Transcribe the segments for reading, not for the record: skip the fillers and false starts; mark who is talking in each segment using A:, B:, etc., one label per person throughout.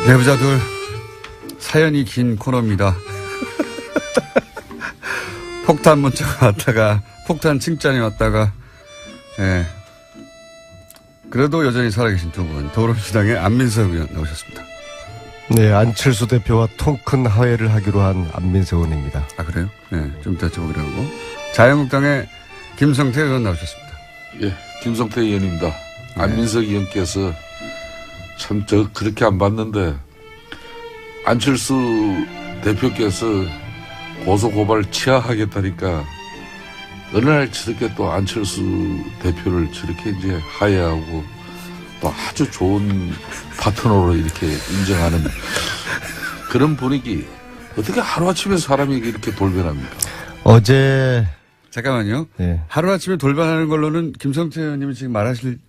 A: 내부자들 사연이 긴 코너입니다. 폭탄 문자가 왔다가 폭탄 칭찬이 왔다가 예. 그래도 여전히 살아계신 두 분 더불어민주당의 안민석 의원 나오셨습니다.
B: 네, 안철수 대표와 통 큰 화해를 하기로 한 안민석 의원입니다.
A: 아 그래요? 네, 좀 이따 저보기로 하고 자유한국당의 김성태 의원 나오셨습니다.
C: 예, 김성태 의원입니다. 네. 안민석 의원께서 참 저 그렇게 안 봤는데 안철수 대표께서 고소고발 취하하겠다니까 어느 날 저렇게 또 안철수 대표를 저렇게 이제 하해하고 또 아주 좋은 파트너로 이렇게 인정하는 그런 분위기 어떻게 하루아침에 사람이 이렇게 돌변합니까?
B: 어제
A: 잠깐만요.
B: 네.
A: 하루아침에 돌변하는 걸로는 김성태 의원님이 지금 말하실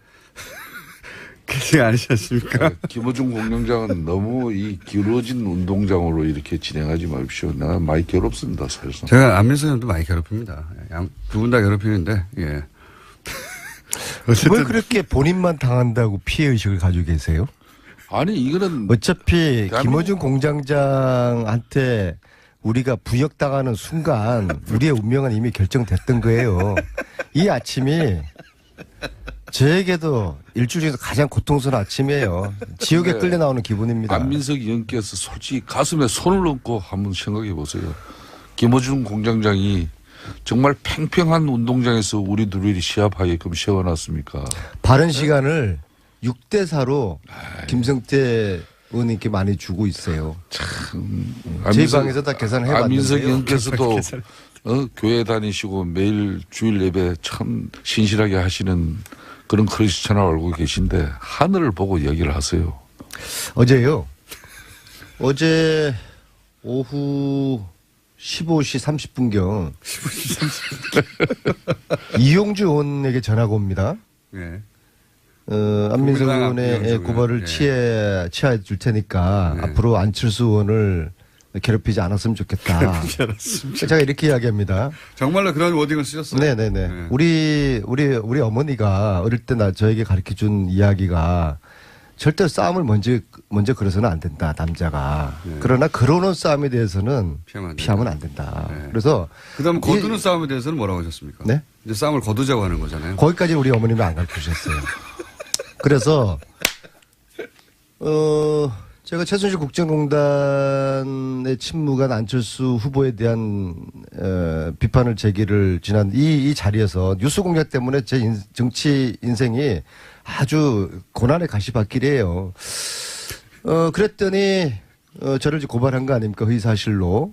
A: 그게 아니지 않습니까?
C: 김어준 공영장은 너무 이 기울어진 운동장으로 이렇게 진행하지 마십시오. 나 많이 괴롭습니다, 사실상.
A: 제가 안민석 의원도 많이 괴롭힙니다. 두 분 다 괴롭히는데, 예.
B: 왜 그렇게 본인만 당한다고 피해의식을 가지고 계세요?
C: 아니, 이거는.
B: 어차피 김어준 공장장한테 우리가 부역당하는 순간 우리의 운명은 이미 결정됐던 거예요. 이 아침이 저에게도 일주일 중에서 가장 고통스러운 아침이에요. 지옥에 끌려 나오는 기분입니다.
C: 안민석 의원께서 솔직히 가슴에 손을 얹고 한번 생각해 보세요. 김어준 공장장이 정말 팽팽한 운동장에서 우리 둘이 시합하게끔 세워놨습니까?
B: 바른 시간을 6대4로 김성태 의원님께 많이 주고 있어요.
C: 참.
B: 저희 방에서 다 계산을 해봤는데요.
C: 안민석 의원께서도 교회 다니시고 매일 주일 예배 참 신실하게 하시는 그런 크리스천을 알고 계신데 하늘을 보고 얘기를 하세요.
B: 어제요. 어제 오후 15시 30분경 이용주 의원에게 전화가 옵니다.
A: 네.
B: 안민석 의원의 고발을
A: 네.
B: 취하해 줄 테니까
A: 네.
B: 앞으로 안철수 의원을 괴롭히지 않았으면 좋겠다. 제가 이렇게 이야기합니다.
A: 정말로 그런 워딩을 쓰셨어요?
B: 네네네.
A: 네.
B: 우리 어머니가 어릴 때 저에게 가르쳐 준 이야기가 절대 싸움을 먼저 걸어서는 안 된다, 남자가.
A: 네.
B: 그러나 걸어놓은 싸움에 대해서는 피하면 안 된다.
A: 네.
B: 그래서.
A: 그다음 거두는 싸움에 대해서는 뭐라고 하셨습니까?
B: 네?
A: 이제 싸움을 거두자고 하는 거잖아요.
B: 거기까지 우리 어머님이 안 가르쳐 주셨어요. 그래서, 제가 최순실 국정농단의 침묵한 안철수 후보에 대한 비판을 제기를 지난 이 자리에서 뉴스 공작 때문에 제 정치 인생이 아주 고난의 가시밭길이에요. 그랬더니 저를 이제 고발한 거 아닙니까? 허위사실로.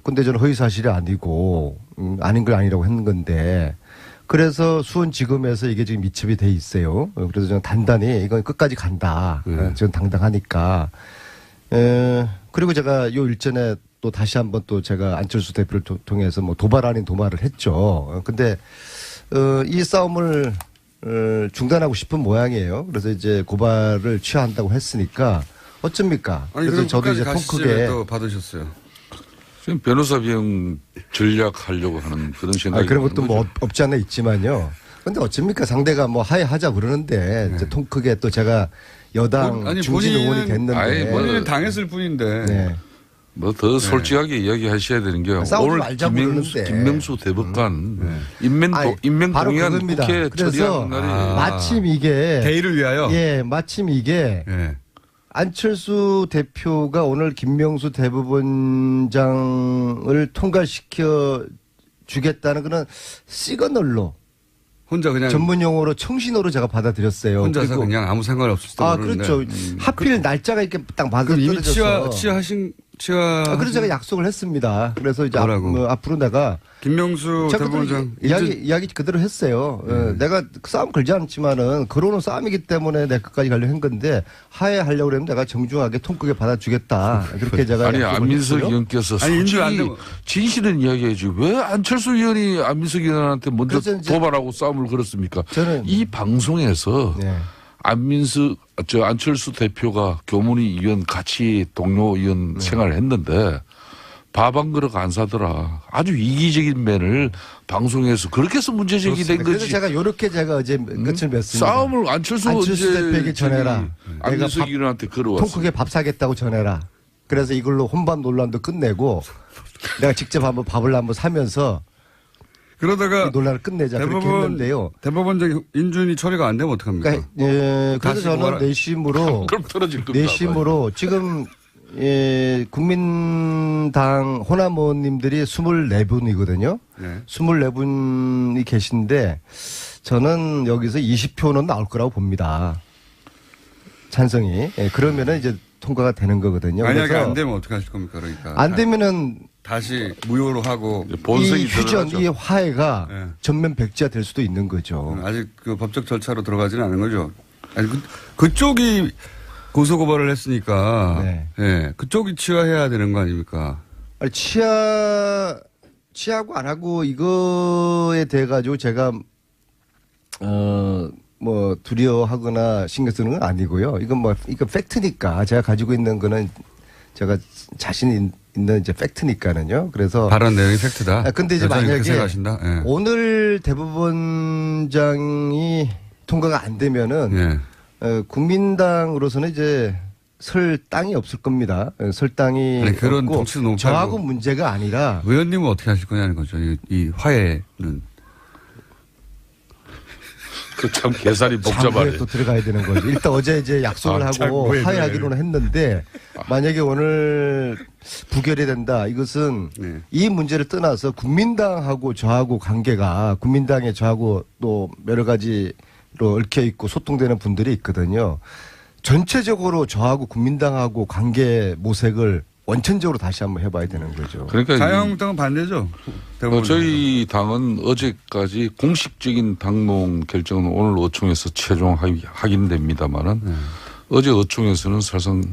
B: 근데 저는 허위사실이 아니고 아닌 걸 아니라고 했는 건데 그래서 수원지검에서 이게 지금 미첩이 돼 있어요. 그래서 저는 단단히 이건 끝까지 간다. 저는 당당하니까. 그리고 제가 요 일전에 또 다시 한번 또 제가 안철수 대표를 통해서 뭐 도발 아닌 도발을 했죠. 근데 이 싸움을 중단하고 싶은 모양이에요. 그래서 이제 고발을 취하한다고 했으니까 어쩝니까?
A: 아니,
B: 그래서 저도 이제 통 크게
A: 또 받으셨어요.
C: 지금 변호사 비용 전략하려고 하는 그런 생각이.
B: 그런 것도 뭐 없지 않아 있지만요. 근데 어쩝니까? 상대가 뭐 하해하자 그러는데 이제 통 크게 또 제가 여당 중진 의원이 됐는데.
A: 본인은 당했을 뿐인데.
B: 네.
C: 뭐 더 솔직하게 이야기하셔야 되는 게 오늘 김명수 대법관 임명 동의안 국회에 처리한 날이
B: 마침 이게
A: 대의를 위하여.
B: 예, 마침 이게 안철수 대표가 오늘 김명수 대법원장을 통과시켜 주겠다는 그런 시그널로
A: 혼자 그냥
B: 전문 용어로 청신호로 제가 받아들였어요.
A: 혼자서 그냥 아무 상관 없을 때.
B: 그렇죠. 하필 날짜가 이렇게 딱 맞아
A: 이미
B: 떨어져서.
A: 그래서
B: 제가 약속을 했습니다. 그래서 이제 앞으로 내가
A: 김명수 대법원장
B: 이야기 그대로 했어요. 내가 싸움 걸지 않지만은 걸어놓은 싸움이기 때문에 내 끝까지 가려고 한 건데 하해하려고 그러면 내가 정중하게 통 크게 받아주겠다. 그렇게 제가
C: 아니 안민석 의원께서 솔직히 진실은 이야기해야지 왜 안철수 의원이 안민석 의원한테 먼저 도발하고 싸움을 걸었습니까?
B: 저는
C: 이 방송에서 안철수 대표가 교문위 의원 같이 동료 의원 생활을 했는데 밥 한 그릇 안 사더라. 아주 이기적인 면을 방송에서 그렇게 해서 문제 제기된
B: 그래서
C: 거지.
B: 제가 요렇게 제가 어제 끝을 맺습니다.
C: 싸움을 안철수
B: 대표에게 전해라.
C: 안민석 의원한테
B: 통
C: 걸어왔어.
B: 크게 밥 사겠다고 전해라. 그래서 이걸로 혼밥 논란도 끝내고 내가 직접 한번 밥을 한번 사면서
A: 그러다가
B: 이 논란을 끝내자 그렇게 했는데요.
A: 대법원장 인준이 처리가 안 되면 어떡합니까?
B: 그러니까 그래서
A: 다시
B: 저는
A: 고발하-
B: 내심으로
C: 그럼 떨어질 겁니다.
B: 내심으로 지금 국민당 호남의원님들이 24분이거든요.
A: 네.
B: 24분이 계신데 저는 여기서 20표는 나올 거라고 봅니다. 찬성이. 그러면은 이제 통과가 되는 거거든요.
A: 만약에
B: 그래서
A: 안 되면 어떻게 하실 겁니까? 그러니까
B: 안 되면은
A: 다시 무효로 하고
C: 본성이
B: 이 휴전,
C: 드러나죠.
B: 이 화해가
A: 네.
B: 전면 백지화 될 수도 있는 거죠.
A: 아직 그 법적 절차로 들어가지는 않은 거죠. 아니 그쪽이 고소 고발을 했으니까
B: 네.
A: 예, 그쪽이 취하해야 되는 거 아닙니까?
B: 아니, 취하고 안 하고 이거에 대해 가지고 제가 뭐 두려워하거나 신경 쓰는 건 아니고요. 이거 팩트니까 제가 가지고 있는 거는 제가 자신 있는 이제 팩트니까는요. 그래서
A: 발언 내용이 팩트다.
B: 근데 이제
A: 여전히 그렇게
B: 만약에
A: 생각하신다. 예.
B: 오늘 대법원장이 통과가 안 되면은
A: 예.
B: 국민당으로서는 이제 설 땅이 없을 겁니다. 설 땅이
A: 아니, 그런
B: 없고
A: 정치도 너무
B: 저하고
A: 팔고.
B: 문제가 아니라
A: 의원님은 어떻게 하실 거냐는 거죠. 이 화해는.
C: 그 참 계산이 복잡하네.
B: 장부에 또 들어가야 되는 거죠. 일단 어제 이제 약속을 하고
A: 장부에
B: 화해하기로는 했는데 만약에 오늘 부결이 된다. 이것은
A: 네.
B: 이 문제를 떠나서 국민당하고 저하고 관계가 국민당에 저하고 또 여러 가지로 얽혀 있고 소통되는 분들이 있거든요. 전체적으로 저하고 국민당하고 관계 모색을 원천적으로 다시 한번 해봐야 되는 거죠.
C: 그러니까
A: 자유한국당은 반대죠.
C: 저희 당은 어제까지 공식적인 당론 결정은 오늘 의총에서 최종 확인됩니다만은 어제 의총에서는 사실상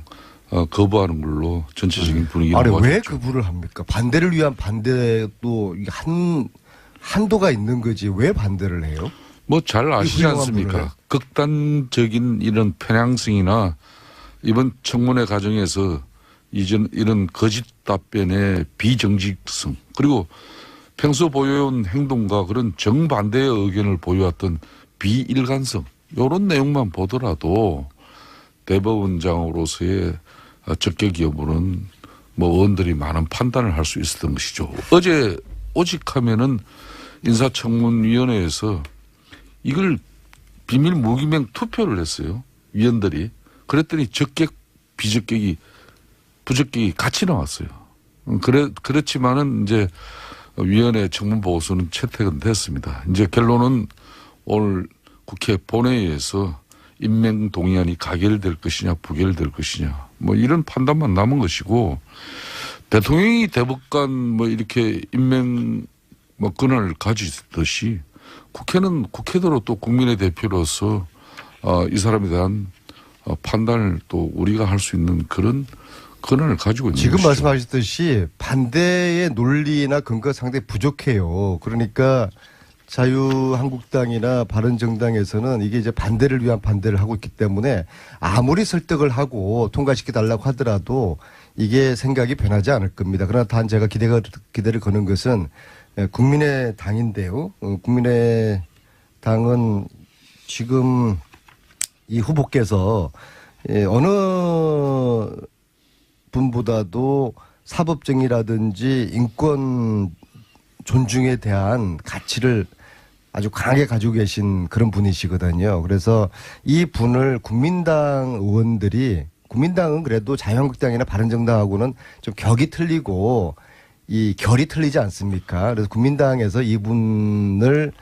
C: 거부하는 걸로 전체적인 분위기가
B: 아니
C: 나왔죠.
B: 왜 거부를 합니까? 반대를 위한 반대도 이게 한도가 있는 거지 왜 반대를 해요?
C: 뭐 잘 아시지
B: 훌륭한
C: 않습니까?
B: 분을.
C: 극단적인 이런 편향성이나 이번 청문회 과정에서 이런 거짓 답변의 비정직성 그리고 평소 보여온 행동과 그런 정반대의 의견을 보여왔던 비일관성 이런 내용만 보더라도 대법원장으로서의 적격 여부는 뭐 의원들이 많은 판단을 할 수 있었던 것이죠. 어제 오직하면은 인사청문위원회에서 이걸 비밀 무기명 투표를 했어요. 위원들이. 그랬더니 적격 비적격이 부적격이 같이 나왔어요. 그렇지만은 이제 위원회 청문 보고서는 채택은 됐습니다. 이제 결론은 오늘 국회 본회의에서 임명 동의안이 가결될 것이냐 부결될 것이냐 뭐 이런 판단만 남은 것이고 대통령이 대법관 뭐 이렇게 임명 뭐 권한을 가지듯이 국회는 국회대로 또 국민의 대표로서 이 사람에 대한 판단을 또 우리가 할 수 있는 그런 권한을 가지고 있는
B: 지금
C: 것이죠.
B: 말씀하셨듯이 반대의 논리나 근거가 상당히 부족해요. 그러니까 자유한국당이나 바른정당에서는 이게 이제 반대를 위한 반대를 하고 있기 때문에 아무리 설득을 하고 통과시켜달라고 하더라도 이게 생각이 변하지 않을 겁니다. 그러나 단 제가 기대를 거는 것은 국민의 당인데요. 국민의 당은 지금 이 후보께서 어느 분보다도 사법정의라든지 인권 존중에 대한 가치를 아주 강하게 가지고 계신 그런 분이시거든요. 그래서 이 분을 국민당 의원들이 국민당은 그래도 자유한국당이나 바른정당하고는 좀 격이 틀리고 이 결이 틀리지 않습니까? 그래서 국민당에서 이분을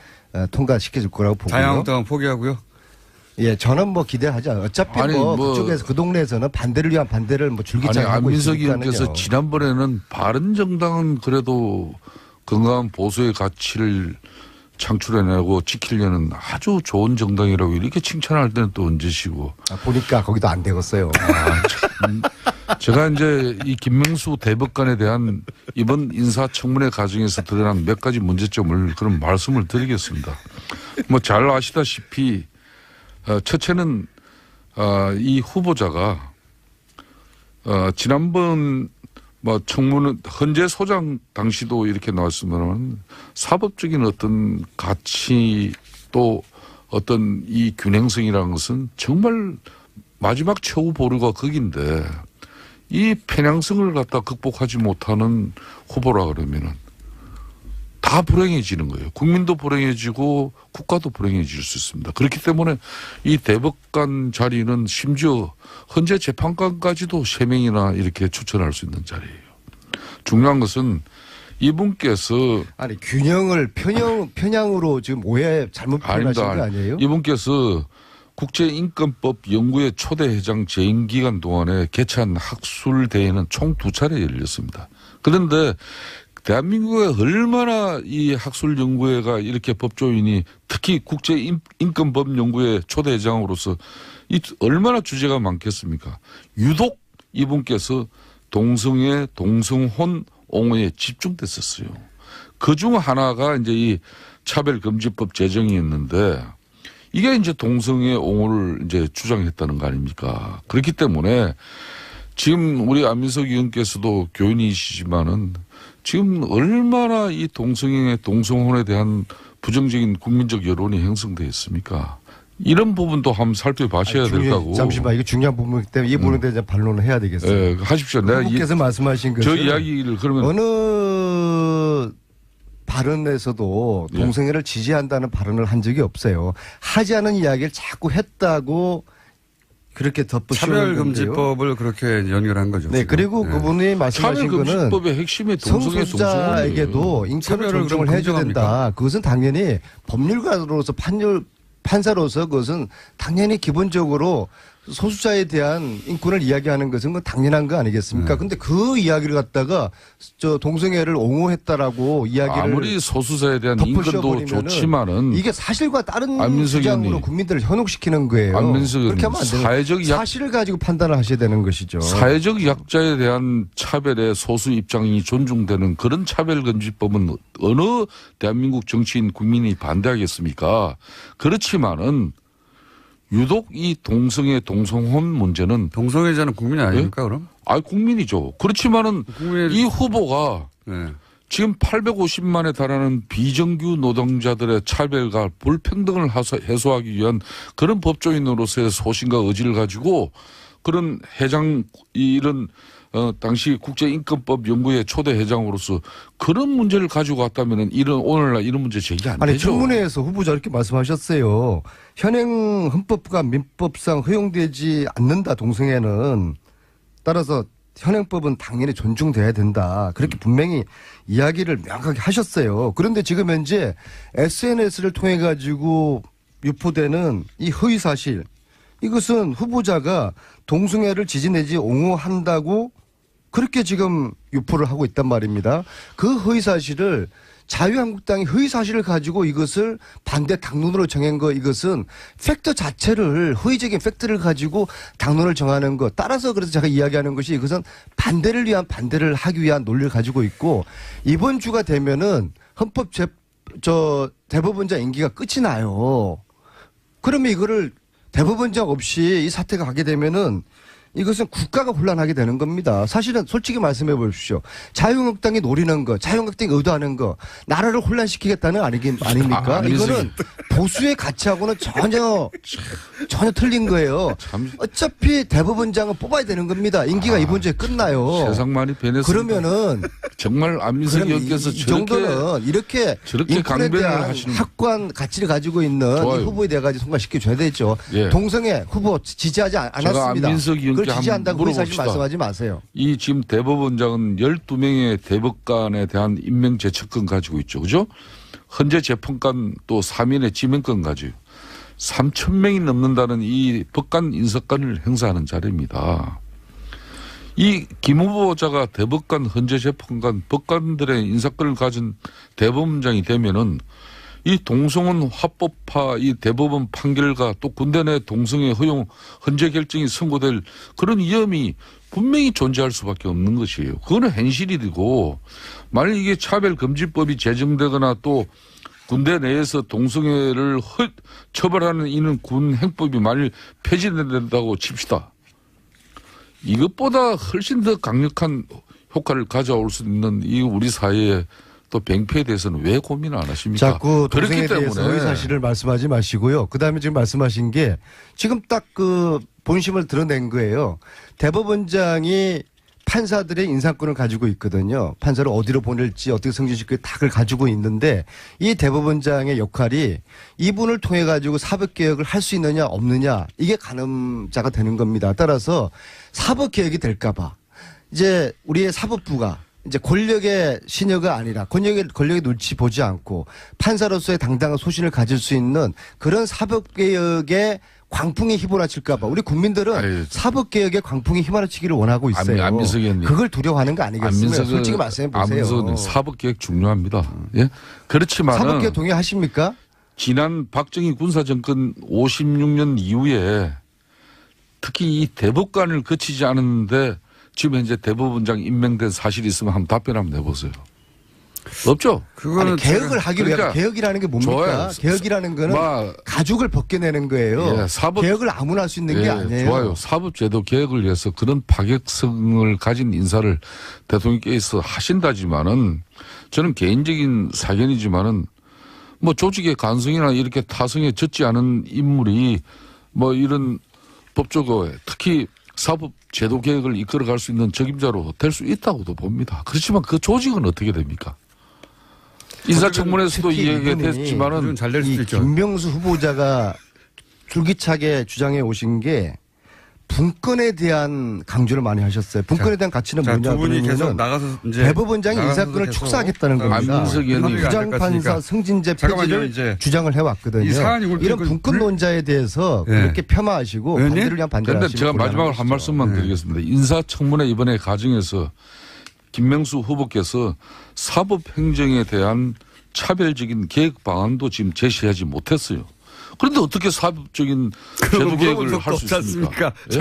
B: 통과시켜 줄 거라고 보고요.
A: 자유한국당은 포기하고요.
B: 예, 저는 뭐 기대하지 않아요. 어차피
C: 아니,
B: 뭐
C: 뭐
B: 그쪽에서 그 동네에서는 반대를 위한 반대를 뭐
C: 아니
B: 줄기차게 하고
C: 안민석
B: 있으니까요.
C: 의원께서 지난번에는 바른정당은 그래도 건강한 보수의 가치를 창출해내고 지키려는 아주 좋은 정당이라고 이렇게 칭찬할 때는 또 언제시고.
B: 보니까 거기도 안 되겠어요.
C: 제가 이제 이 김명수 대법관에 대한 이번 인사청문회 과정에서 드러난 몇 가지 문제점을 그런 말씀을 드리겠습니다. 뭐 잘 아시다시피 첫째는 이 후보자가 지난번 뭐 청문은 헌재 소장 당시도 이렇게 나왔으면 사법적인 어떤 가치 또 어떤 이 균형성이라는 것은 정말 마지막 최후 보루가 거긴데 이 편향성을 갖다 극복하지 못하는 후보라 그러면은 다 불행해지는 거예요. 국민도 불행해지고 국가도 불행해질 수 있습니다. 그렇기 때문에 이 대법관 자리는 심지어 헌재 재판관까지도 3명이나 이렇게 추천할 수 있는 자리예요. 중요한 것은 이분께서
B: 아니 균형을 편향으로 지금 오해 잘못 표현하신 거 아니에요?
C: 이분께서 국제인권법 연구회 초대 회장 재임 기간 동안에 개최한 학술 대회는 총 2차례 열렸습니다. 그런데 대한민국에 얼마나 이 학술 연구회가 이렇게 법조인이 특히 국제인권법 연구회 초대 회장으로서 이 얼마나 주제가 많겠습니까? 유독 이분께서 동성애, 동성혼 옹호에 집중됐었어요. 그중 하나가 이제 이 차별금지법 제정이었는데 이게 이제 동성애 옹호를 이제 주장했다는 거 아닙니까? 그렇기 때문에 지금 우리 안민석 의원께서도 교인이시지만은 지금 얼마나 이 동성애, 동성혼에 대한 부정적인 국민적 여론이 형성되어 있습니까? 이런 부분도 한번 살펴봐셔야 된다고.
B: 잠시만, 이거 중요한 부분이기 때문에 이 부분에 대해서 반론을 해야 되겠어요.
C: 네, 하십시오. 내가
B: 후보께서 말씀하신 것은
C: 저 이야기를 그러면
B: 어느 발언에서도 동성애를 지지한다는 발언을 한 적이 없어요. 하지 않은 이야기를 자꾸 했다고 그렇게 덧붙이는 건데요.
A: 차별금지법을 그렇게 연결한 거죠.
B: 네,
A: 지금.
B: 그리고
A: 네.
B: 그분이 말씀하신 거는
C: 차별금지법의 핵심이 동성애,
B: 성소수자에게도 인권을
A: 차별을
B: 존중을
A: 그럼
B: 해줘야 된다.
A: 긍정합니까?
B: 그것은 당연히 법률가로서 판사로서 그것은 당연히 기본적으로 소수자에 대한 인권을 이야기하는 것은 그 당연한 거 아니겠습니까? 근데 그 이야기를 갖다가 저 동성애를 옹호했다라고 이야기를
C: 아무리 소수자에 대한 인권도 좋지만은
B: 이게 사실과 다른
C: 안민석
B: 주장으로
C: 의원님.
B: 국민들을 현혹시키는 거예요.
C: 안민석
B: 그렇게
C: 의원님,
B: 하면 안 되는
C: 사회적 약-
B: 사실을 가지고 판단을 하셔야 되는 것이죠.
C: 사회적 약자에 대한 차별의 소수 입장이 존중되는 그런 차별금지법은 어느 대한민국 정치인 국민이 반대하겠습니까? 그렇지만은 유독 이 동성애 동성혼 문제는
A: 동성애자는 국민이 아닙니까 그럼?
C: 국민이죠. 그렇지만은
A: 국민의-
C: 이 후보가
A: 네.
C: 지금 850만에 달하는 비정규 노동자들의 차별과 불평등을 해소하기 위한 그런 법조인으로서의 소신과 의지를 가지고 그런 회장 이런 당시 국제인권법 연구회 초대 회장으로서 그런 문제를 가지고 왔다면은 오늘날 이런 문제 제기 안
B: 아니
C: 되죠.
B: 청문회에서 후보자 이렇게 말씀하셨어요. 현행 헌법과 민법상 허용되지 않는다 동성애는. 따라서 현행법은 당연히 존중돼야 된다. 그렇게 분명히 이야기를 명확하게 하셨어요. 그런데 지금 현재 SNS를 통해 가지고 유포되는 이 허위 사실, 이것은 후보자가 동성애를 지지 내지 옹호한다고 그렇게 지금 유포를 하고 있단 말입니다. 그 허위 사실을 자유한국당이 허위 사실을 가지고 이것을 반대 당론으로 정한 거, 이것은 팩트 자체를 허위적인 팩트를 가지고 당론을 정하는 것. 따라서 그래서 제가 이야기하는 것이 이것은 반대를 하기 위한 논리를 가지고 있고, 이번 주가 되면은 대법원장 임기가 끝이 나요. 그러면 이거를 대법원장 없이 이 사태가 가게 되면은 이것은 국가가 혼란하게 되는 겁니다. 사실은 솔직히 말씀해 보십시오. 자유한국당이 노리는 거, 자유한국당이 의도하는 거, 나라를 혼란시키겠다는 아닙니까? 이거는 보수의 가치하고는 전혀 틀린 거예요. 어차피 대법원장은 뽑아야 되는 겁니다. 임기가 이번 주에 끝나요.
C: 세상 많이 변했습니다.
B: 그러면은
C: 정말 안민석 의원께서
B: 이 정도는 이렇게 인권에
C: 강변을
B: 대한
C: 하시는
B: 학관 가치를 가지고 있는
C: 좋아요.
B: 이 후보에 대해 가지고 통과시켜 줘야 되죠.
C: 예.
B: 동성애 후보 지지하지 않았습니다.
C: 안민석 의원께
B: 그걸 지지한다고
C: 한번
B: 그 사실
C: 물어봅시다.
B: 말씀하지 마세요.
C: 이 지금 대법원장은 12명의 대법관에 대한 임명 제척권 가지고 있죠. 그죠? 헌재 재판관 또 3인의 지명권 가지고 3,000명이 넘는다는 이 법관 인사권을 행사하는 자리입니다. 이 김 후보자가 대법관, 헌재 재판관, 법관들의 인사권을 가진 대법원장이 되면은 이 동성혼 합법화 이 대법원 판결과 또 군대 내 동성애 허용 헌재 결정이 선고될 그런 위험이 분명히 존재할 수밖에 없는 것이에요. 그거는 현실이고, 만약 이게 차별금지법이 제정되거나 또 군대 내에서 동성애를 처벌하는 이는 군 행법이 만일 폐지된다고 칩시다. 이것보다 훨씬 더 강력한 효과를 가져올 수 있는 이 우리 사회의 또 병폐에 대해서는 왜 고민을 안 하십니까?
B: 자꾸 동생에
C: 그렇기
B: 대해서
C: 때문에
B: 허위 사실을 말씀하지 마시고요. 그다음에 지금 말씀하신 게 지금 딱 그 본심을 드러낸 거예요. 대법원장이 판사들의 인사권을 가지고 있거든요. 판사를 어디로 보낼지 어떻게 승진시킬지 다 그걸 가지고 있는데 이 대법원장의 역할이 이분을 통해 가지고 사법개혁을 할 수 있느냐 없느냐 이게 가늠자가 되는 겁니다. 따라서 사법개혁이 될까 봐 이제 우리의 사법부가 이제 권력의 신여가 아니라 권력의 눈치 보지 않고 판사로서의 당당한 소신을 가질 수 있는 그런 사법개혁의 광풍이 휘몰아칠까 봐 우리 국민들은
C: 아유,
B: 사법개혁의 광풍이 휘몰아치기를 원하고 있어요.
C: 안민석 의원님.
B: 그걸 두려워하는 거 아니겠습니까? 솔직히 말씀해 보세요.
C: 안민석 의원님, 사법개혁 중요합니다. 예? 그렇지만
B: 사법개혁 동의하십니까?
C: 지난 박정희 군사정권 56년 이후에 특히 이 대법관을 거치지 않았는데 지금 현재 대법원장 임명된 사실이 있으면 한번 답변 한번 내보세요. 없죠?
A: 그거는
B: 아니, 개혁을 하기 위해
C: 그러니까
B: 개혁이라는 게 뭡니까?
C: 좋아요.
B: 개혁이라는 거는 가죽을 벗겨내는 거예요.
C: 예,
B: 개혁을 아무나 할 수 있는 게
C: 예,
B: 아니에요.
C: 좋아요. 사법제도 개혁을 위해서 그런 파격성을 가진 인사를 대통령께서 하신다지만은 저는 개인적인 사견이지만은 뭐 조직의 간성이나 이렇게 타성에 젖지 않은 인물이 뭐 이런 법조계 특히 사법 제도 개혁을 이끌어갈 수 있는 적임자로 될 수 있다고도 봅니다. 그렇지만 그 조직은 어떻게 됩니까? 인사청문회에서도
B: 특히
C: 이야기가
B: 이분이
C: 됐지만은
A: 잘 될 수도
B: 이
A: 있죠.
B: 김명수 후보자가 줄기차게 주장해 오신 게 분권에 대한 강조를 많이 하셨어요. 분권에 대한 가치는
A: 자,
B: 뭐냐
A: 두 분이 계속
B: 그러면은
A: 나가서 이제
B: 대법원장이
A: 나가서도
B: 인사권을
A: 계속
B: 축소하겠다는 겁니다.
C: 안민석 의원님.
B: 부장판사 승진제
A: 잠깐만요,
B: 폐지를
A: 이제.
B: 주장을 해왔거든요.
A: 이 사안이 굵힐
B: 이런
A: 건
B: 분권론자에 대해서
A: 네.
B: 그렇게 폄하하시고
A: 의원님?
B: 반대를 위한 반대를
C: 그런데
B: 하시고
C: 제가 마지막으로 한
B: 곤란한
C: 말씀만
A: 네.
C: 드리겠습니다. 인사청문회 이번에 과정에서 김명수 후보께서 사법행정에 대한 차별적인 개혁 방안도 지금 제시하지 못했어요. 그런데 어떻게 사법적인 제도 개혁을 할 수 있습니까? 예?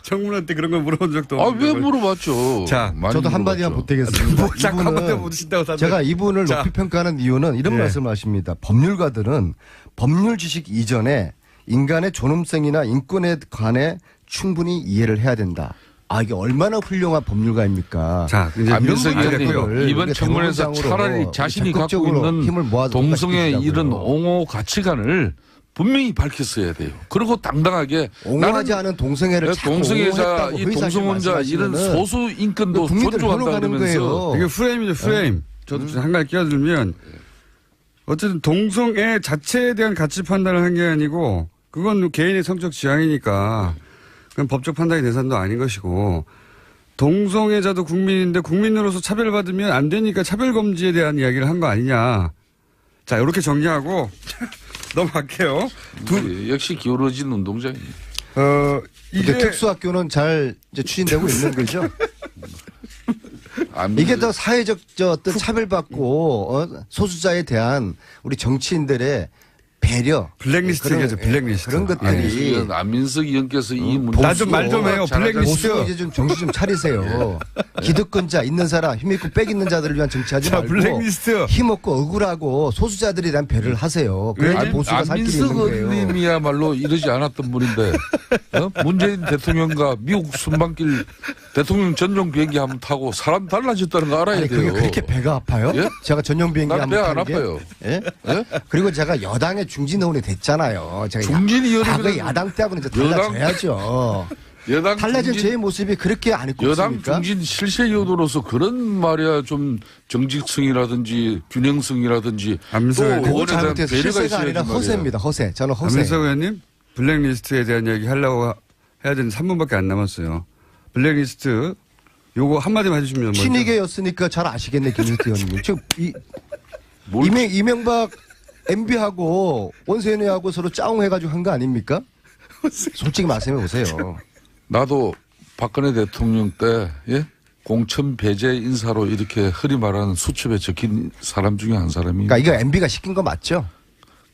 A: 청문회 때 그런 걸 물어본 적도
C: 아,
A: 없는데.
C: 왜 물어봤죠?
A: 자,
C: 많이
B: 저도 한마디만
C: 물어봤죠.
B: 보태겠습니다.
A: 뭐 자꾸 한번
B: 이분은
A: 묻으신다고 다들.
B: 제가 이분을
A: 자.
B: 높이 평가하는 이유는 이런
A: 예.
B: 말씀을 하십니다. 법률가들은 법률 지식 이전에 인간의 존엄성이나 인권에 관해 충분히 이해를 해야 된다. 아, 이게 얼마나 훌륭한 법률가입니까?
A: 자, 이제
C: 안민석
B: 이런
C: 의원님
B: 부분들을
C: 이번
B: 우리가
C: 청문회에서
B: 대법원장으로
C: 차라리 자신이 갖고
B: 적극적으로
C: 있는
B: 힘을 모아서
C: 동성의
B: 통과시키자고요.
C: 이런 옹호 가치관을 분명히 밝혔어야 돼요. 그리고 당당하게
B: 옹호하지
C: 나는
B: 않은 동성애를 자꾸
C: 동성애자,
B: 옹호했다고
C: 이
B: 허위 사실
C: 동성혼자 이런
B: 말씀하시면은
C: 소수 인권도
B: 국민들
C: 존중한다
B: 현혹하는
C: 그러면서
B: 거예요.
A: 이게 프레임이죠, 프레임. 저도 한 가지 끼어들면 어쨌든 동성애 자체에 대한 가치 판단을 한 게 아니고 그건 개인의 성적 지향이니까 그건 법적 판단의 대상도 아닌 것이고 동성애자도 국민인데 국민으로서 차별받으면 안 되니까 차별금지에 대한 이야기를 한 거 아니냐. 자, 이렇게 정리하고 넘어갈게요.
C: 역시 기울어진 운동장이에요.
B: 이게 특수학교는 잘 이제 추진되고 있는 거죠. 이게 더 사회적 어떤 차별받고 소수자에 대한 우리 정치인들의 배려,
A: 블랙리스트 얘기하죠, 블랙리스트.
B: 그런 것들이
C: 안민석 의원께서 이 문제
A: 나 좀 말 좀 해요. 블랙리스트.
B: 보수 이제 좀 정신 좀 차리세요. 기득권자 있는 사람, 힘 있고 빽 있는 자들을 위한 정치하지
A: 자,
B: 말고
A: 블랙리스트.
B: 힘 없고 억울하고 소수자들에 대한 배려를 하세요. 그래야지 보수가 살 길이 있는
C: 안민석
B: 거예요.
C: 의원님이야말로 이러지 않았던 분인데 문재인 대통령과 미국 순방길 대통령 전용 비행기 한번 타고 사람 달라졌다는 거 알아야
B: 아니
C: 돼요.
B: 그게 그렇게 배가 아파요?
C: 예?
B: 제가 전용 비행기
C: 나는
B: 한번
C: 배안
B: 타는 게?
C: 아파요.
B: 예?
C: 예?
B: 그리고 제가 여당의 중진 의원이 됐잖아요. 제가
C: 중진 의원이면
B: 과거 야당 때하고는 이제 달라져야죠.
C: 여당
B: 달라진
C: 중진-
B: 제 모습이 그렇게 안 있고
C: 여당
B: 있습니까?
C: 중진 실세 의원으로서 그런 말이야 좀 정직성이라든지 균형성이라든지 또
A: 안민석 의원님.
B: 그거
C: 의원에 대한
B: 잘못해서
C: 배려가
B: 실세가
C: 있어야지
B: 아니라
C: 말이에요.
B: 허세입니다. 허세. 저는 허세.
A: 안민석 의원님, 블랙리스트에 대한 이야기 하려고 해야 되는 3분밖에 안 남았어요. 블랙리스트 요거 한마디만 해주시면 먼저.
B: 친이계였으니까 잘 아시겠네, 김일태 의원님. 지금
C: 뭘
B: 이명박 MB하고 원세훈이하고 서로 짜웅해가지고 한 거 아닙니까? 솔직히 말씀해 보세요.
C: 나도 박근혜 대통령 때 예? 공천 배제 인사로 이렇게 흔히 말하는 수첩에 적힌 사람 중에 한 사람이
B: 그러니까 이거 MB가 시킨 거 맞죠?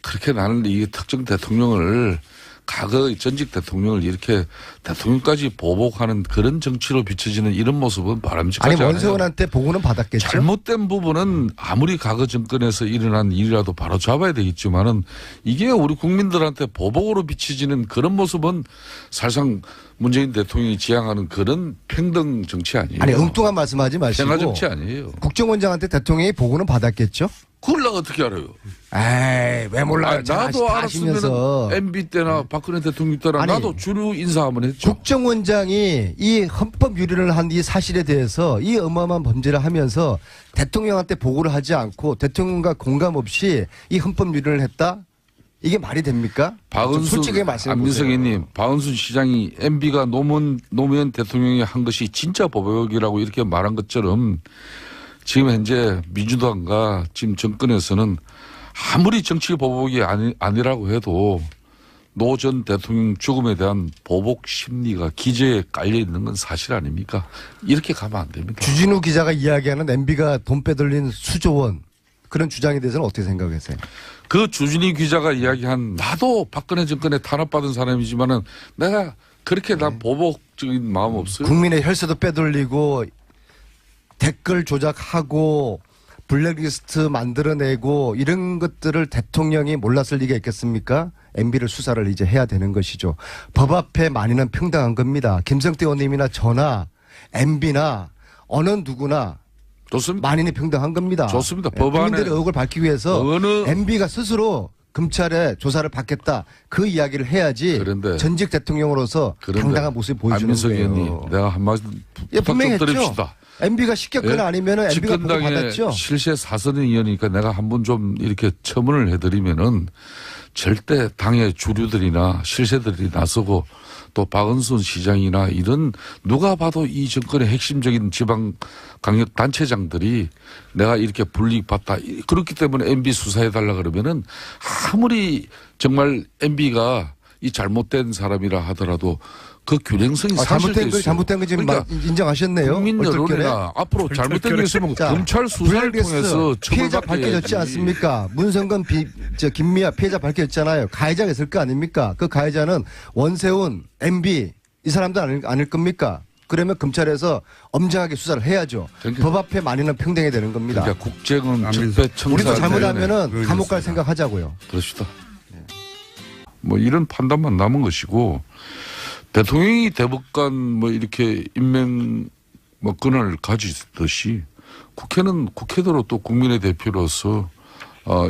C: 그렇게 나는 이 특정 대통령을 과거 전직 대통령을 이렇게 대통령까지 보복하는 그런 정치로 비춰지는 이런 모습은 바람직하지
B: 아니
C: 않아요.
B: 원세훈한테 보고는 받았겠죠?
C: 잘못된 부분은 아무리 과거 정권에서 일어난 일이라도 바로 잡아야 되겠지만은 이게 우리 국민들한테 보복으로 비춰지는 그런 모습은 사실상 문재인 대통령이 지향하는 그런 평등 정치 아니에요.
B: 아니 엉뚱한 말씀하지 마시고
C: 평화 정치 아니에요.
B: 국정원장한테 대통령이 보고는 받았겠죠?
C: 그걸 내가 어떻게 알아요?
B: 에이 왜 몰라요?
C: 나도
B: 아시면서
C: 알았으면 MB 때나 박근혜 대통령 때나
B: 아니,
C: 나도 주류 인사 한번 했죠.
B: 국정원장이 이 헌법 유린을 한 이 사실에 대해서 이 어마어마한 범죄를 하면서 대통령한테 보고를 하지 않고 대통령과 공감 없이 이 헌법 유린을 했다? 이게 말이 됩니까? 좀 솔직하게 말씀해 보세요.
C: 안민석님, 박은순 시장이 MB가 노무현 대통령이 한 것이 진짜 보복이라고 이렇게 말한 것처럼 지금 현재 민주당과 지금 정권에서는 아무리 정치 보복이 아니라고 해도 노 전 대통령 죽음에 대한 보복 심리가 기저에 깔려 있는 건 사실 아닙니까? 이렇게 가면 안 됩니다.
B: 주진우 기자가 이야기하는 MB가 돈 빼돌린 수조 원 그런 주장에 대해서는 어떻게 생각하세요?
C: 그 주진희 기자가 이야기한 나도 박근혜 정권에 탄압받은 사람이지만은 내가 그렇게 난 보복적인 마음 없어요.
B: 국민의 혈세도 빼돌리고 댓글 조작하고 블랙리스트 만들어내고 이런 것들을 대통령이 몰랐을 리가 있겠습니까? MB를 수사를 이제 해야 되는 것이죠. 법 앞에 만인은 평등한 겁니다. 김성태 의원님이나 저나 MB나 어느 누구나
C: 좋습니다.
B: 만인이 평등한 겁니다.
C: 좋습니다. 법안에
B: 국민들의 의혹을 밝히기 위해서
C: 어느
B: MB가 스스로 검찰에 조사를 받겠다 그 이야기를 해야지
C: 그런데
B: 전직 대통령으로서 당당한 모습을 보여주는 거예요.
C: 내가 한마디
B: 예,
C: 부탁
B: 분명히
C: 좀
B: 했죠.
C: 드립시다.
B: MB가 시켰거나
C: 예?
B: 아니면은 MB가 보고
C: 집권당의
B: 받았죠.
C: 실세 사선의원이니까 내가 한번 좀 이렇게 첨언을 해드리면은 절대 당의 주류들이나 실세들이 나서고 또 박은순 시장이나 이런 누가 봐도 이 정권의 핵심적인 지방 강력 단체장들이 내가 이렇게 불이익받다 그렇기 때문에 MB 수사해달라 그러면은 아무리 정말 MB가 이 잘못된 사람이라 하더라도 그 균형성이
B: 잘못된 거 잘못된 거 지금
C: 그러니까
B: 인정하셨네요.
C: 국민
B: 얼떨결에.
C: 여론이나 앞으로 잘못된 게 있으면 검찰 수사를 통해서
B: 피해자
C: 처벌받게
B: 밝혀졌지
C: 해야지.
B: 않습니까? 문성건 김미아 피해자 밝혀졌잖아요. 가해자가 있을 거 아닙니까? 그 가해자는 원세훈, MB 이 사람들 아닐 겁니까? 그러면 검찰에서 엄정하게 수사를 해야죠.
C: 그러니까
B: 법 앞에 만인은 평등해야 되는 겁니다.
C: 그러니까 국정은
A: 안민석.
C: 적폐 청산.
B: 우리도 잘못하면은
A: 그러겠습니다.
B: 감옥 갈 생각하자고요.
C: 그렇습니다. 뭐 이런 판단만 남은 것이고 대통령이 대법관 뭐 이렇게 임명 뭐 권한을 가지듯이 국회는 국회대로 또 국민의 대표로서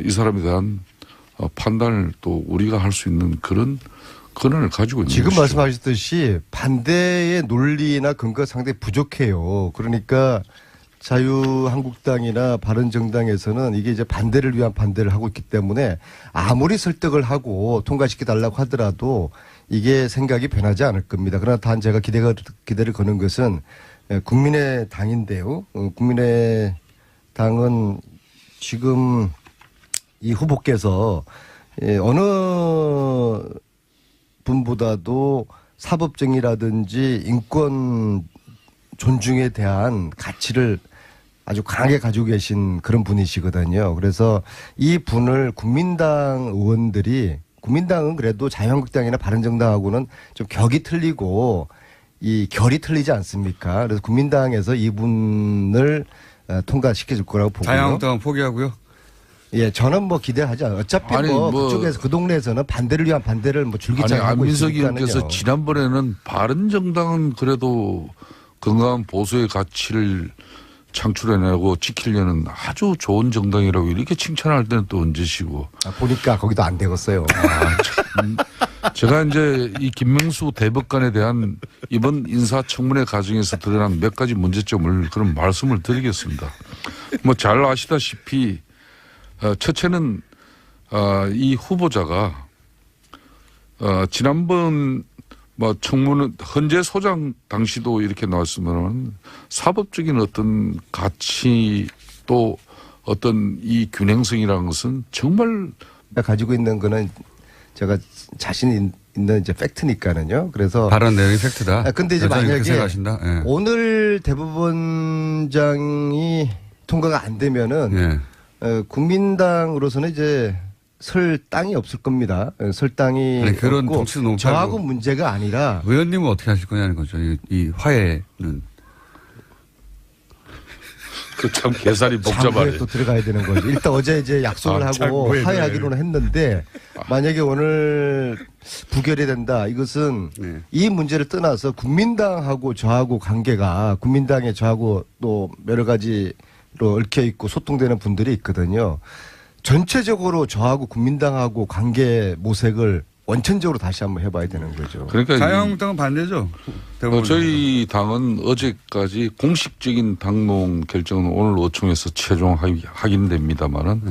C: 이 사람에 대한 판단을 또 우리가 할 수 있는 그런 권한을 가지고 있는
B: 지금
C: 것이죠.
B: 말씀하셨듯이 반대의 논리나 근거가 상당히 부족해요. 그러니까 자유한국당이나 바른정당에서는 이게 이제 반대를 위한 반대를 하고 있기 때문에 아무리 설득을 하고 통과시켜달라고 하더라도 이게 생각이 변하지 않을 겁니다. 그러나 단 제가 기대를 거는 것은 국민의 당인데요. 국민의 당은 지금 이 후보께서 어느 분보다도 사법정의라든지 인권 존중에 대한 가치를 아주 강하게 가지고 계신 그런 분이시거든요. 그래서 이 분을 국민당 의원들이 국민당은 그래도 자유한국당이나 바른정당하고는 좀 격이 틀리고 이 결이 틀리지 않습니까? 그래서 국민당에서 이분을 통과시켜 줄 거라고 보고요.
A: 자유한국당은 포기하고요.
B: 예, 저는 뭐 기대하지 않아요. 어차피
C: 아니,
B: 뭐
C: 뭐
B: 그쪽에서 그 동네에서는 반대를 위한 반대를 뭐
C: 아니
B: 줄기차게 하고
C: 안민석
B: 있으니까요.
C: 의원께서 지난번에는 바른정당은 그래도 건강한 보수의 가치를 창출해내고 지키려는 아주 좋은 정당이라고 이렇게 칭찬할 때는 또 언제시고.
B: 보니까 거기도 안 되겠어요.
C: 제가 이제 이 김명수 대법관에 대한 이번 인사청문회 과정에서 드러난 몇 가지 문제점을 그런 말씀을 드리겠습니다. 뭐 잘 아시다시피 첫째는 이 후보자가 지난번 뭐 청문회 헌재 소장 당시도 이렇게 나왔으면 사법적인 어떤 가치 또 어떤 이 균형성이라는 것은 정말
B: 가지고 있는 거는 제가 자신 있는 이제 팩트니까는요. 그래서
A: 발언 내용이 팩트다.
B: 근데 이제
A: 여전히 그렇게
B: 만약에
A: 생각하신다. 예.
B: 오늘 대법원장이 통과가 안 되면은 국민당으로서는 이제 설 땅이 없을 겁니다. 설 땅이
A: 아니, 그런
B: 없고
A: 정치도 너무
B: 저하고
A: 팔고.
B: 문제가 아니라
A: 의원님은 어떻게 하실 거냐는 거죠. 이 화해는.
C: 그 참 계산이
B: 장부에
C: 복잡하네.
B: 또 들어가야 되는 거죠. 일단 어제 이제 약속을 하고
A: 장부에
B: 하회하기로는 했는데 만약에 오늘 부결이 된다. 이것은
A: 네.
B: 이 문제를 떠나서 국민당하고 저하고 관계가 국민당에 저하고 또 여러 가지로 얽혀 있고 소통되는 분들이 있거든요. 전체적으로 저하고 국민당하고 관계 모색을 원천적으로 다시 한번 해봐야 되는 거죠.
C: 그러니까
A: 자유한국당은 반대죠. 대부분.
C: 저희 당은 어제까지 공식적인 당론 결정은 오늘 의총에서 최종 확인됩니다만은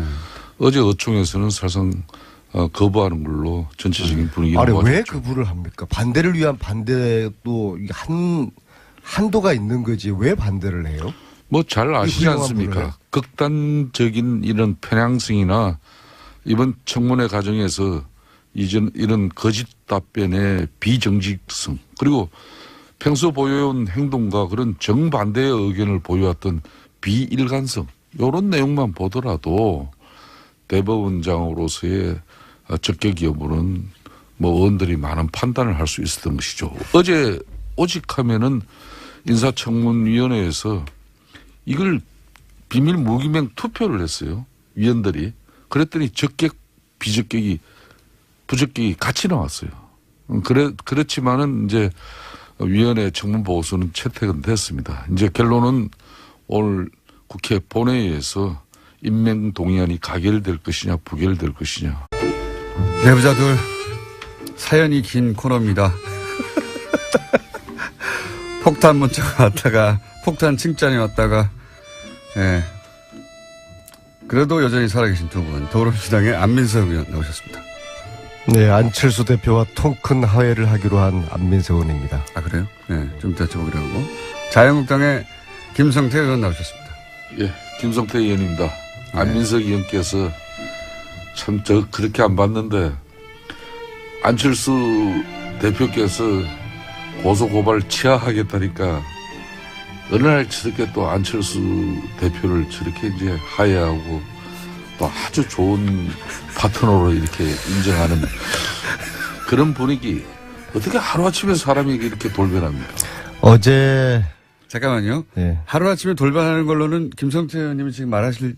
C: 어제 의총에서는 사실상 거부하는 걸로 전체적인 분위기를
B: 아니 왜
C: 모았죠.
B: 거부를 합니까? 반대를 위한 반대도 이게 한도가 있는 거지 왜 반대를 해요?
C: 뭐 잘 아시지
B: 훌륭한
C: 않습니까?
B: 분을.
C: 극단적인 이런 편향성이나 이번 청문회 과정에서 이런 거짓 답변의 비정직성 그리고 평소 보여온 행동과 그런 정반대의 의견을 보여왔던 비일관성 이런 내용만 보더라도 대법원장으로서의 적격 여부는 뭐 의원들이 많은 판단을 할 수 있었던 것이죠. 어제 오직하면은 인사청문위원회에서 이걸 비밀 무기명 투표를 했어요. 위원들이. 그랬더니 적격, 비적격이, 부적격이 같이 나왔어요. 그렇지만은 이제 위원회 청문 보고서는 채택은 됐습니다. 이제 결론은 오늘 국회 본회의에서 임명 동의안이 가결될 것이냐 부결될 것이냐.
A: 내부자들 사연이 긴 코너입니다. 폭탄 문자가 왔다가 폭탄 칭찬이 왔다가 예. 그래도 여전히 살아계신 두 분 더불어민주당의 안민석 의원 나오셨습니다.
B: 네, 안철수 대표와 통큰 하회를 하기로 한 안민석 의원입니다.
A: 아 그래요? 네, 좀 이따 여쭤보기로 하고 자유한국당의 김성태 의원 나오셨습니다.
C: 예, 김성태 의원입니다. 안민석 의원께서 참 저 그렇게 안 봤는데 안철수 대표께서 고소고발 취하하겠다니까 어느 날 저렇게 또 안철수 대표를 저렇게 이제 하회하고 또 아주 좋은 파트너로 이렇게 인정하는 그런 분위기 어떻게 하루아침에 사람이 이렇게 돌변합니까?
B: 어제
A: 잠깐만요.
B: 네.
A: 하루아침에 돌변하는 걸로는 김성태 의원님이 지금 말하실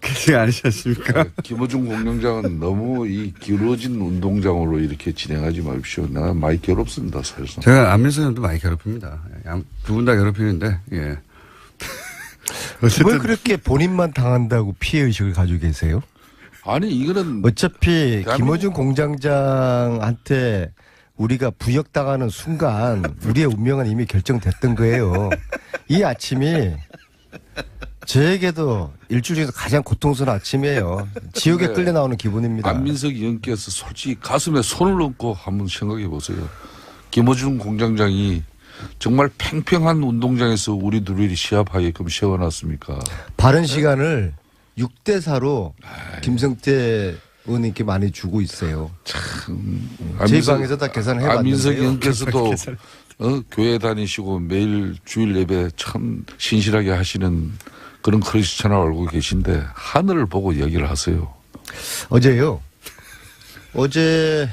A: 그게 아니지 않습니까?
C: 김어준 공영장은 너무 이 기울어진 운동장으로 이렇게 진행하지 마십시오. 내가 많이 괴롭습니다, 사실상.
A: 제가 안민석 의원도 많이 괴롭힙니다. 두 분 다 괴롭히는데 예.
B: 왜 그렇게 본인만 당한다고 피해의식을 가지고 계세요?
C: 아니, 이거는
B: 어차피
C: 대한민국-
B: 김어준 공장장한테 우리가 부역당하는 순간 우리의 운명은 이미 결정됐던 거예요. 이 아침이 저에게도 일주일 중에서 가장 고통스러운 아침이에요. 지옥에
C: 네.
B: 끌려 나오는 기분입니다.
C: 안민석 의원께서 솔직히 가슴에 손을 얹고 한번 생각해 보세요. 김어준 공장장이 정말 팽팽한 운동장에서 우리 둘이 시합하게끔 세워놨습니까?
B: 바른 시간을 6대4로 김성태 의원님께 많이 주고 있어요. 저희 방에서 다 계산을 해봤는데요.
C: 안민석 의원께서도 교회 다니시고 매일 주일 예배 참 신실하게 하시는 그런 크리스찬을 알고 계신데 하늘을 보고 얘기를 하세요.
B: 어제요. 어제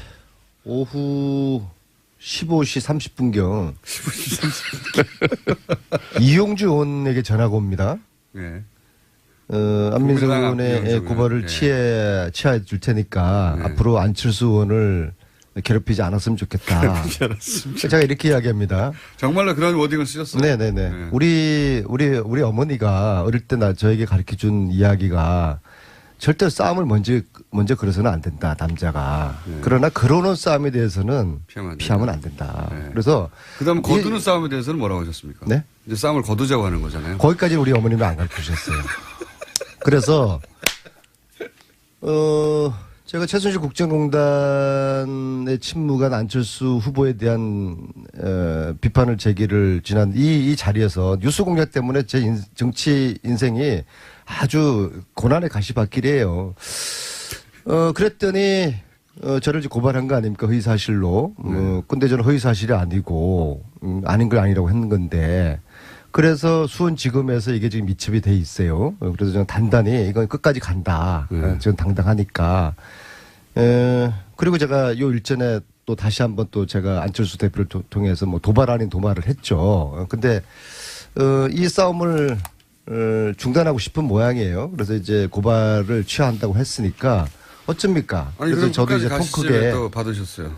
B: 오후 15시 30분경 이용주 의원에게 전화가 옵니다.
A: 예.
B: 안민석
A: 국민당
B: 의원의
A: 이용주
B: 고발을
A: 의원.
B: 취하해 줄 테니까
A: 네.
B: 앞으로 안철수 의원을 괴롭히지 않았으면 좋겠다. 제가 이렇게 이야기합니다.
A: 정말로 그런 워딩을 쓰셨어요?
B: 네네네.
A: 네.
B: 우리 어머니가 어릴 때 저에게 가르쳐 준 이야기가 절대 싸움을 먼저 걸어서는 안 된다, 남자가.
A: 네.
B: 그러나 걸어놓은 싸움에 대해서는
A: 피하면
B: 피하면 안 된다.
A: 네.
B: 그래서
A: 그다음 거두는 싸움에 대해서는 뭐라고 하셨습니까?
B: 네?
A: 이제 싸움을 거두자고 하는 거잖아요.
B: 거기까지는 우리 어머님은 안 가르쳐 주셨어요. 그래서, 제가 최순실 국정농단의 침묵한 안철수 후보에 대한 비판을 제기를 지난 이 자리에서 뉴스 공작 때문에 제 정치 인생이 아주 고난의 가시밭길이에요. 그랬더니 저를 이제 고발한 거 아닙니까? 허위사실로. 근데 저는 허위사실이 아니고 아닌 걸 아니라고 했는 건데 그래서 수원지검에서 이게 지금 미첩이 돼 있어요. 그래서 저는 단단히 이건 끝까지 간다. 저는 당당하니까. 그리고 제가 요 일전에 또 다시 한번 또 제가 안철수 대표를 통해서 뭐 도발 아닌 도발을 했죠. 근데 이 싸움을 중단하고 싶은 모양이에요. 그래서 이제 고발을 취하한다고 했으니까 어쩝니까?
A: 아니,
B: 그래서
A: 그럼
B: 저도 이제
A: 끝까지
B: 통
A: 가시지 왜
B: 크게
A: 또 받으셨어요.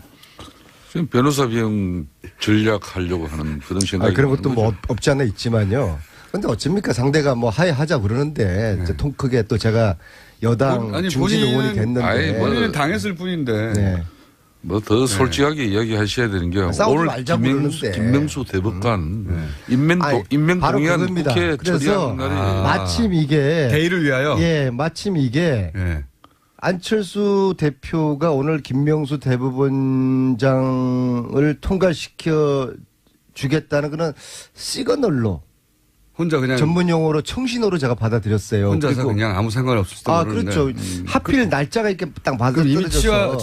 C: 지금 변호사 비용 전략하려고 하는 그런 생각이
B: 그런 것도
C: 드는
B: 뭐
C: 거죠.
B: 없지 않아 있지만요. 근데 어쩝니까? 상대가 뭐 하자 그러는데 이제 통 크게 또 제가 여당
A: 아니,
B: 중진 의원이
A: 본인은-
B: 됐는데
C: 아니, 뭐-
A: 본인은 당했을 뿐인데.
B: 네.
C: 뭐 더 솔직하게 이야기하셔야 되는 게
B: 싸우지
C: 오늘
B: 말자고 그러는데.
C: 김명수 대법관
B: 아니,
C: 임명
B: 바로
C: 동의안
B: 그겁니다.
C: 국회
B: 그래서
C: 처리하는 날이
B: 마침 이게
A: 대의를 위하여.
B: 예, 마침 이게
A: 예.
B: 안철수 대표가 오늘 김명수 대법원장을 통과시켜 주겠다는 그런 시그널로
A: 혼자 그냥
B: 전문 용어로 청신호로 제가 받아들였어요.
A: 혼자서
B: 그리고
A: 그냥 아무 상관없을 때
B: 그렇죠. 하필 날짜가 이렇게 딱 맞아
A: 그럼 이미
B: 떨어져서.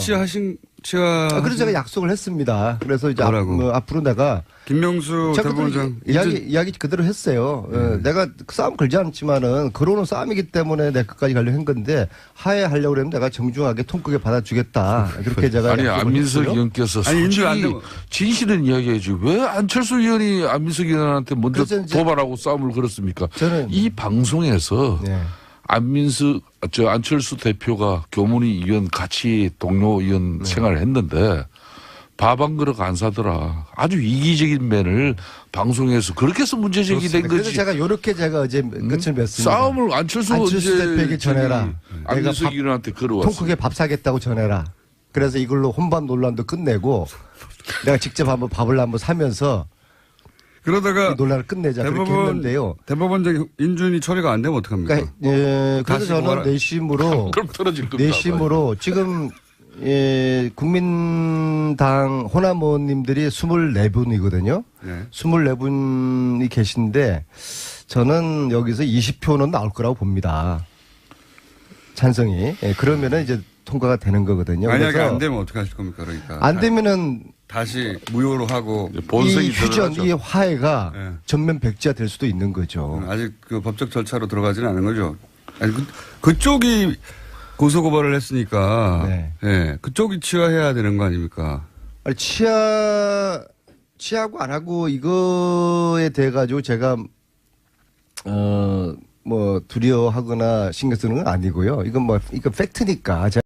A: 치아
B: 그래서 제가 약속을 했습니다. 그래서 이제
A: 뭐라고?
B: 앞으로 내가
A: 김명수
B: 제가
A: 대법원장
B: 이야기 그대로 했어요. 내가 싸움 걸지 않지만은 거론은 싸움이기 때문에 내 끝까지 가려고 한 건데 하해하려고 그러면 내가 정중하게 통 크게 받아주겠다. 그렇게 제가
C: 아니
B: 약속을
C: 안민석
B: 했고요.
C: 의원께서
A: 아니, 인줄 안
C: 솔직히
A: 되고.
C: 진실은 이야기해야지 왜 안철수 의원이 안민석 의원한테 먼저
B: 그래서 이제
C: 도발하고 싸움을 걸었습니까?
B: 저는-
C: 이 방송에서
B: 네.
C: 안철수 대표가 교문위 의원 같이 동료 의원
B: 네.
C: 생활을 했는데 밥 한 그릇 안 사더라. 아주 이기적인 면을 방송에서 그렇게 해서 문제 제기된
B: 그래서
C: 거지.
B: 제가 이렇게 제가 어제 끝을 맺습니다.
C: 싸움을 안철수
B: 대표에게 전해라.
C: 안민석
B: 내가
C: 의원한테
B: 통
C: 걸어왔어.
B: 크게 밥 사겠다고 전해라. 그래서 이걸로 혼밥 논란도 끝내고 내가 직접 한번 밥을 한번 사면서
A: 그러다가
B: 이 논란을 끝내자 그렇게 했는데요.
A: 대법원장 인준이 처리가 안 되면 어떡합니까?
B: 그러니까 그래서
A: 다시
B: 저는
A: 고발하-
B: 내심으로
C: 그럼 떨어질 겁니다.
B: 내심으로 지금 국민당 호남의원님들이 24분이거든요.
A: 네.
B: 24분이 계신데 저는 여기서 20표는 나올 거라고 봅니다. 찬성이. 그러면은 이제 통과가 되는 거거든요.
A: 만약에
B: 그래서
A: 안 되면 어떻게 하실 겁니까? 그러니까
B: 안 되면은
A: 다시 무효로 하고
C: 본성이
B: 이 휴전,
C: 드러나죠.
B: 이 화해가
A: 네.
B: 전면 백지화 될 수도 있는 거죠.
A: 아직 그 법적 절차로 들어가지는 않은 거죠. 아니 그쪽이 고소고발을 했으니까
B: 네.
A: 예, 그쪽이 취하해야 되는 거 아닙니까?
B: 아니, 취하고 안 하고 이거에 대해 가지고 제가 뭐 두려워하거나 신경 쓰는 건 아니고요. 이건 뭐 이거 팩트니까.